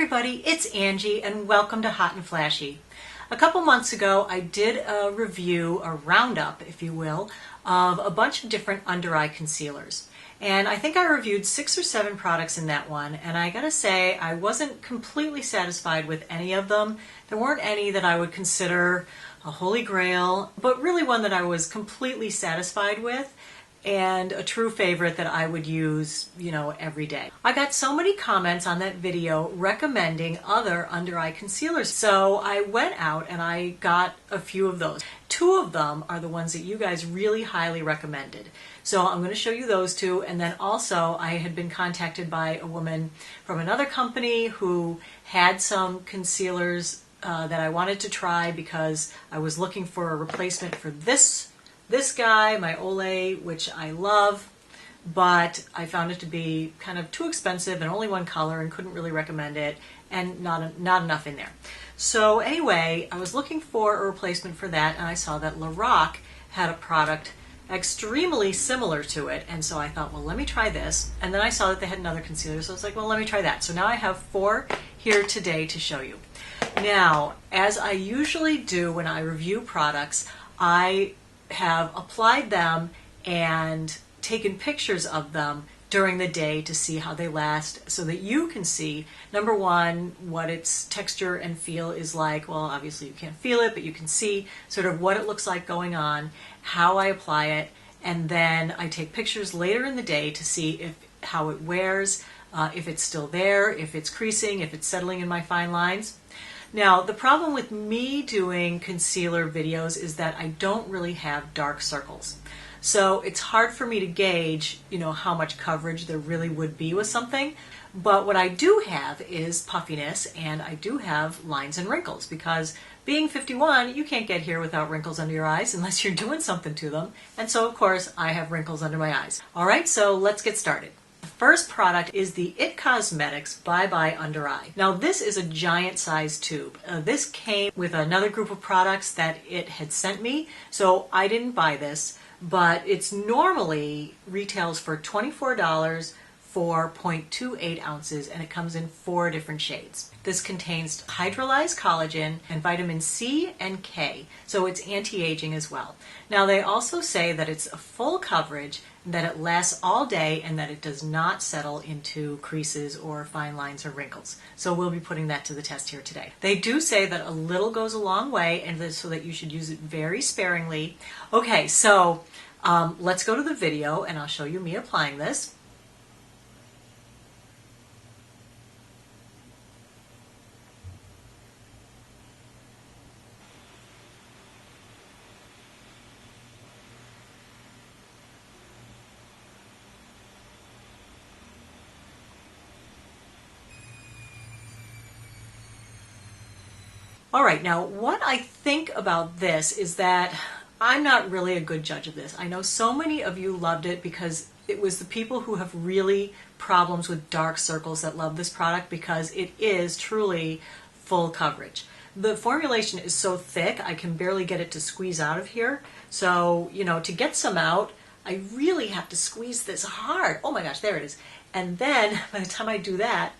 everybody, it's Angie and welcome to Hot and Flashy. A couple months ago I did a review, a roundup if you will, of a bunch of different under eye concealers. And I think I reviewed 6 or 7 products in that one, and I gotta say I wasn't completely satisfied with any of them. There weren't any that I would consider a holy grail, but really one that I was completely satisfied with and a true favorite that I would use, every day. I got so many comments on that video recommending other under eye concealers, so I went out and I got a few of those. 2 of them are the ones that you guys really highly recommended. So I'm going to show you those 2, and then also I had been contacted by a woman from another company who had some concealers that I wanted to try because I was looking for a replacement for this guy, my Olay, which I love, but I found it to be kind of too expensive and only one color and couldn't really recommend it, and not enough in there. So anyway, I was looking for a replacement for that, and I saw that Lorac had a product extremely similar to it, and so I thought, well, let me try this. And then I saw that they had another concealer, so I was like, well, let me try that. So now I have 4 here today to show you. Now, as I usually do when I review products, I have applied them and taken pictures of them during the day to see how they last, so that you can see, number one, what its texture and feel is like. Well, obviously you can't feel it, but you can see sort of what it looks like going on, how I apply it, and then I take pictures later in the day to see how it wears, if it's still there, if it's creasing, if it's settling in my fine lines. Now, the problem with me doing concealer videos is that I don't really have dark circles. So it's hard for me to gauge, how much coverage there really would be with something. But what I do have is puffiness, and I do have lines and wrinkles, because being 51, you can't get here without wrinkles under your eyes unless you're doing something to them. And so, of course, I have wrinkles under my eyes. All right, so let's get started. First product is the IT Cosmetics Bye Bye Under Eye. Now this is a giant size tube. This came with another group of products that it had sent me, so I didn't buy this, but it's normally retails for $24 for 0.28 ounces, and it comes in 4 different shades. This contains hydrolyzed collagen and vitamin C and K, so it's anti-aging as well. Now they also say that it's a full coverage, that it lasts all day, and that it does not settle into creases or fine lines or wrinkles. So we'll be putting that to the test here today. They do say that a little goes a long way, and so that you should use it very sparingly. Okay, so let's go to the video and I'll show you me applying this. All right, now what I think about this is that I'm not really a good judge of this. I know so many of you loved it because it was the people who have really problems with dark circles that love this product, because it is truly full coverage. The formulation is so thick I can barely get it to squeeze out of here. So, to get some out, I really have to squeeze this hard. Oh my gosh, there it is. And then by the time I do that,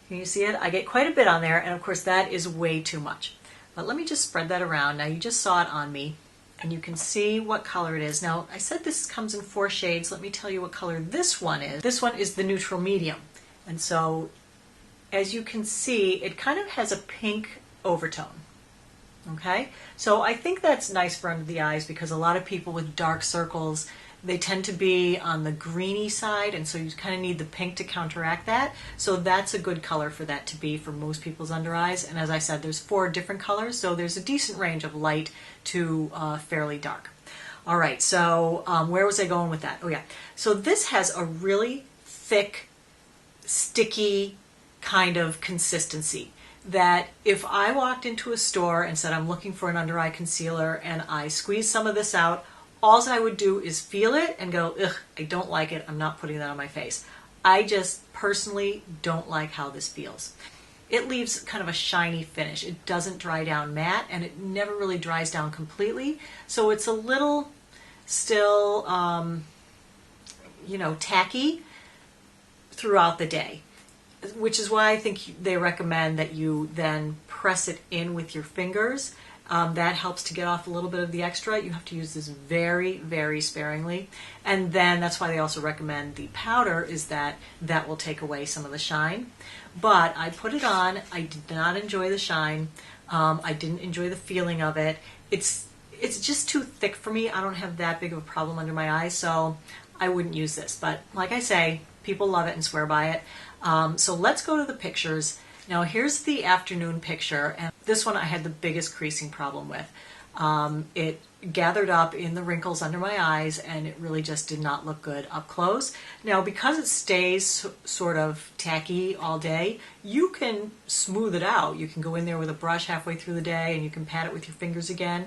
can you see it? I get quite a bit on there, and of course that is way too much. But let me just spread that around. Now you just saw it on me, and you can see what color it is. Now I said this comes in 4 shades. Let me tell you what color this one is. This one is the neutral medium. And so, as you can see, it kind of has a pink overtone. Okay? So I think that's nice for under the eyes, because a lot of people with dark circles, they tend to be on the greeny side, and so you kind of need the pink to counteract that. So that's a good color for that to be for most people's under eyes. And as I said, there's 4 different colors, so there's a decent range of light to fairly dark. All right, so where was I going with that? Oh yeah, so this has a really thick, sticky kind of consistency that if I walked into a store and said I'm looking for an under eye concealer and I squeeze some of this out, all I would do is feel it and go, ugh, I don't like it, I'm not putting that on my face. I just personally don't like how this feels. It leaves kind of a shiny finish. It doesn't dry down matte, and it never really dries down completely. So it's a little still, tacky throughout the day. which is why I think they recommend that you then press it in with your fingers. That helps to get off a little bit of the extra. You have to use this very, very sparingly. And then that's why they also recommend the powder, is that that will take away some of the shine. But I put it on. I did not enjoy the shine. I didn't enjoy the feeling of it. It's just too thick for me. I don't have that big of a problem under my eyes, so I wouldn't use this. But like I say, people love it and swear by it. So let's go to the pictures. Now here's the afternoon picture, and this one I had the biggest creasing problem with. It gathered up in the wrinkles under my eyes, and it really just did not look good up close. Now because it stays sort of tacky all day, you can smooth it out. You can go in there with a brush halfway through the day and you can pat it with your fingers again.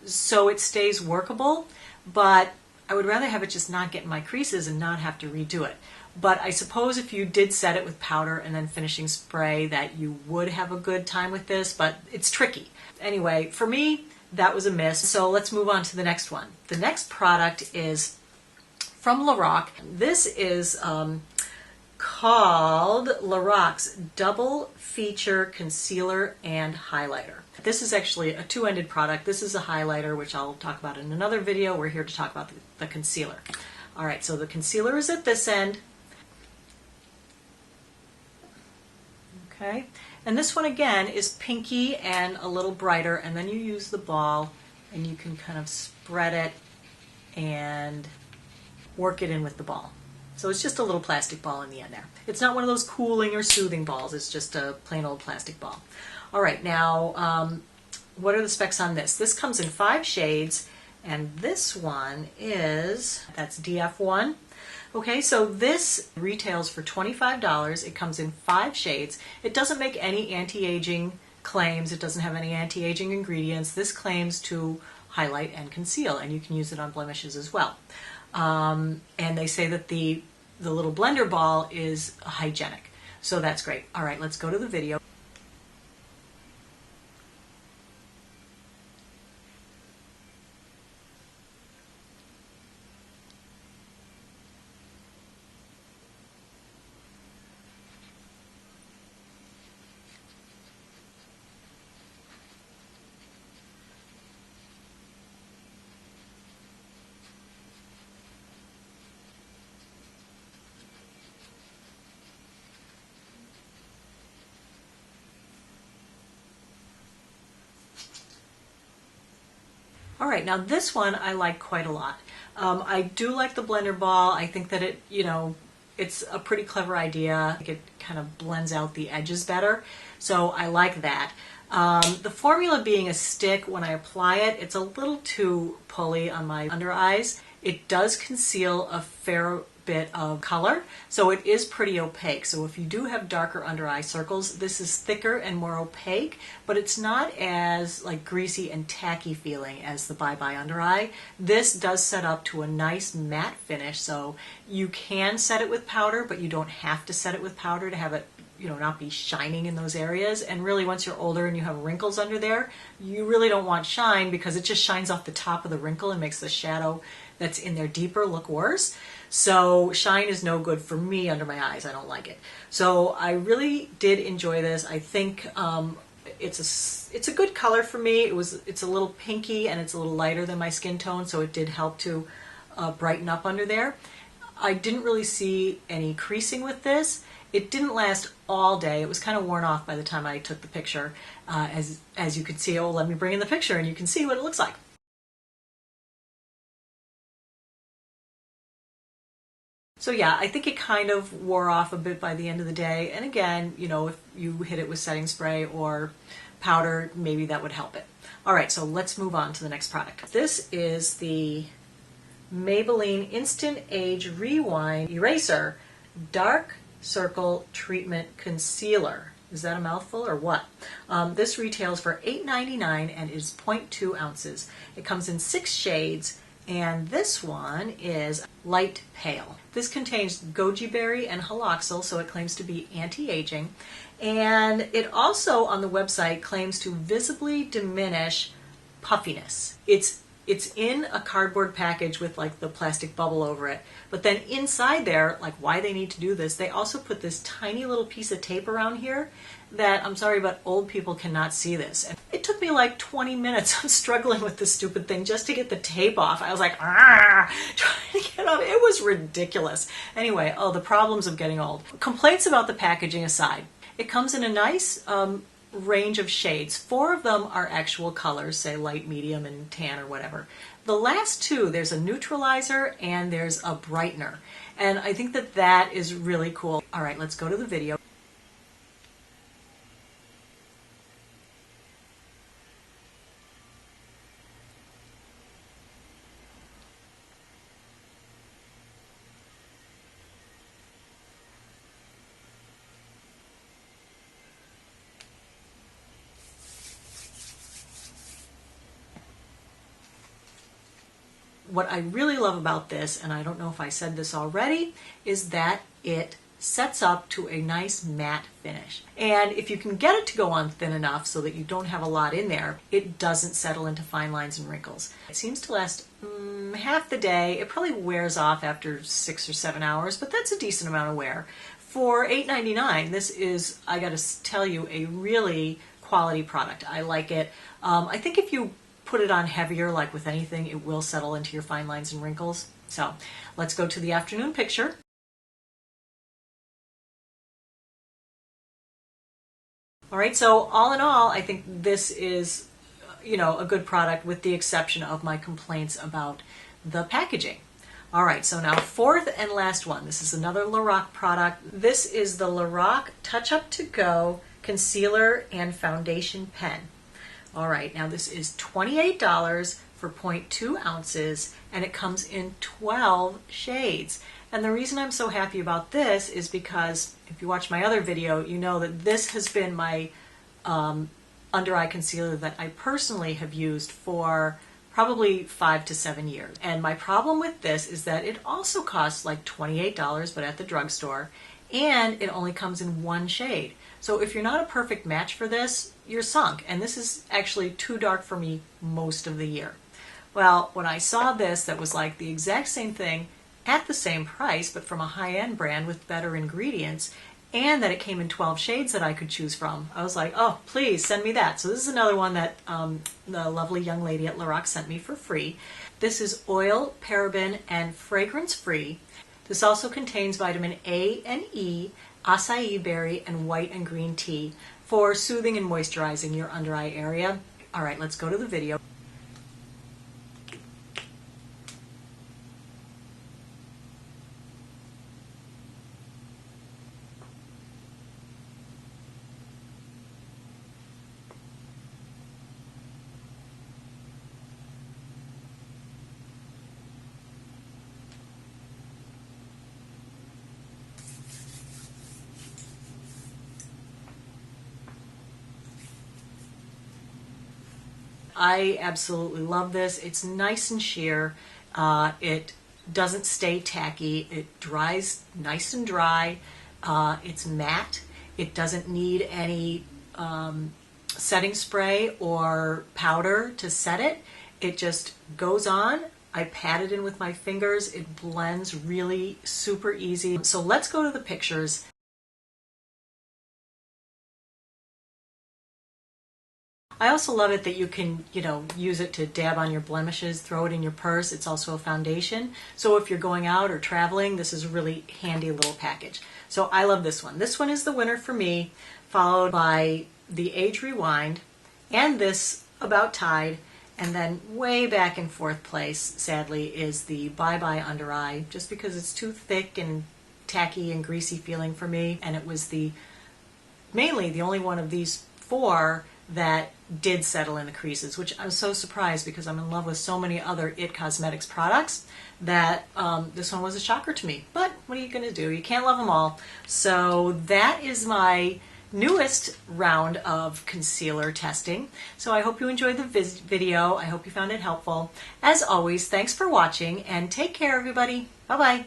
So it stays workable, but I would rather have it just not get in my creases and not have to redo it. But I suppose if you did set it with powder and then finishing spray that you would have a good time with this, but it's tricky. Anyway, for me, that was a miss. So let's move on to the next one. The next product is from Lorac. This is called Lorac's Double Feature Concealer and Highlighter. This is actually a two-ended product. This is a highlighter, which I'll talk about in another video. We're here to talk about the concealer. All right, so the concealer is at this end. Okay, and this one again is pinky and a little brighter, and then you use the ball and you can kind of spread it and work it in with the ball. So it's just a little plastic ball in the end there. It's not one of those cooling or soothing balls, it's just a plain old plastic ball. All right, now what are the specs on this? This comes in 5 shades, and this one is, that's DF1. Okay, so this retails for $25. It comes in 5 shades. It doesn't make any anti-aging claims. It doesn't have any anti-aging ingredients. This claims to highlight and conceal, and you can use it on blemishes as well. And they say that the little blender ball is hygienic, so that's great. All right, let's go to the video. All right, now this one I like quite a lot. I do like the blender ball. I think that it, it's a pretty clever idea. I think it kind of blends out the edges better, so I like that. The formula being a stick, when I apply it, it's a little too pully on my under eyes. It does conceal a fair bit of color, so it is pretty opaque. So if you do have darker under eye circles, this is thicker and more opaque, but it's not as like greasy and tacky feeling as the Bye Bye Under Eye. This does set up to a nice matte finish, so you can set it with powder, but you don't have to set it with powder to have it not be shining in those areas. And really, once you're older and you have wrinkles under there, you really don't want shine, because it just shines off the top of the wrinkle and makes the shadow that's in there deeper look worse. So shine is no good for me under my eyes. I don't like it. So I really did enjoy this. I think it's a good color for me. It's a little pinky and it's a little lighter than my skin tone, so it did help to brighten up under there. I didn't really see any creasing with this. It didn't last all day. It was kind of worn off by the time I took the picture. As you can see, let me bring in the picture and you can see what it looks like. So yeah, I think it kind of wore off a bit by the end of the day. And again, if you hit it with setting spray or powder, maybe that would help it. All right, so let's move on to the next product. This is the Maybelline Instant Age Rewind Eraser Dark Circle Treatment Concealer. Is that a mouthful or what? This retails for $8.99 and is 0.2 ounces. It comes in 6 shades, and this one is light pale. This contains goji berry and haloxyl, so it claims to be anti-aging. And it also, on the website, claims to visibly diminish puffiness. It's it's in a cardboard package with like the plastic bubble over it. But then inside there, like why they need to do this, they also put this tiny little piece of tape around here that, I'm sorry, but old people cannot see this. And it took me like 20 minutes of struggling with this stupid thing just to get the tape off. I was like, trying to get off. It was ridiculous. Anyway, the problems of getting old. Complaints about the packaging aside, it comes in a nice range of shades. 4 of them are actual colors, say light, medium, and tan or whatever. The last 2, there's a neutralizer and there's a brightener. And I think that that is really cool. All right, let's go to the video. What I really love about this, and I don't know if I said this already, is that it sets up to a nice matte finish. And if you can get it to go on thin enough so that you don't have a lot in there, it doesn't settle into fine lines and wrinkles. It seems to last half the day. It probably wears off after 6 or 7 hours, but that's a decent amount of wear. For $8.99, this is, I gotta tell you, a really quality product. I like it. I think if you put it on heavier, like with anything, it will settle into your fine lines and wrinkles. So let's go to the afternoon picture. All right, so all in all, I think this is, a good product with the exception of my complaints about the packaging. All right, so now 4th and last one. This is another Lorac product. This is the Lorac Touch Up To Go Concealer and Foundation Pen. All right, now this is $28 for 0.2 ounces, and it comes in 12 shades. And the reason I'm so happy about this is because if you watch my other video, you know that this has been my under eye concealer that I personally have used for probably 5 to 7 years. And my problem with this is that it also costs like $28, but at the drugstore, and it only comes in 1 shade. So if you're not a perfect match for this, you're sunk. And this is actually too dark for me most of the year. Well, when I saw this that was like the exact same thing at the same price, but from a high-end brand with better ingredients, and that it came in 12 shades that I could choose from, I was like, oh, please send me that. So this is another one that the lovely young lady at Lorac sent me for free. This is oil, paraben, and fragrance-free. This also contains vitamin A and E, acai berry, and white and green tea for soothing and moisturizing your under eye area. All right, let's go to the video. I absolutely love this. It's nice and sheer. It doesn't stay tacky. It dries nice and dry. It's matte. It doesn't need any setting spray or powder to set it. It just goes on. I pat it in with my fingers. It blends really super easy. So let's go to the pictures. I also love it that you can, use it to dab on your blemishes, throw it in your purse. It's also a foundation. So if you're going out or traveling, this is a really handy little package. So I love this one. This one is the winner for me, followed by the Age Rewind and this About Tide. And then way back in 4th place, sadly, is the Bye Bye Under Eye, just because it's too thick and tacky and greasy feeling for me. And it was mainly the only one of these 4 that did settle in the creases, which I'm so surprised because I'm in love with so many other IT Cosmetics products that this one was a shocker to me. But what are you going to do? You can't love them all. So that is my newest round of concealer testing. So I hope you enjoyed the video. I hope you found it helpful. As always, thanks for watching and take care, everybody. Bye-bye.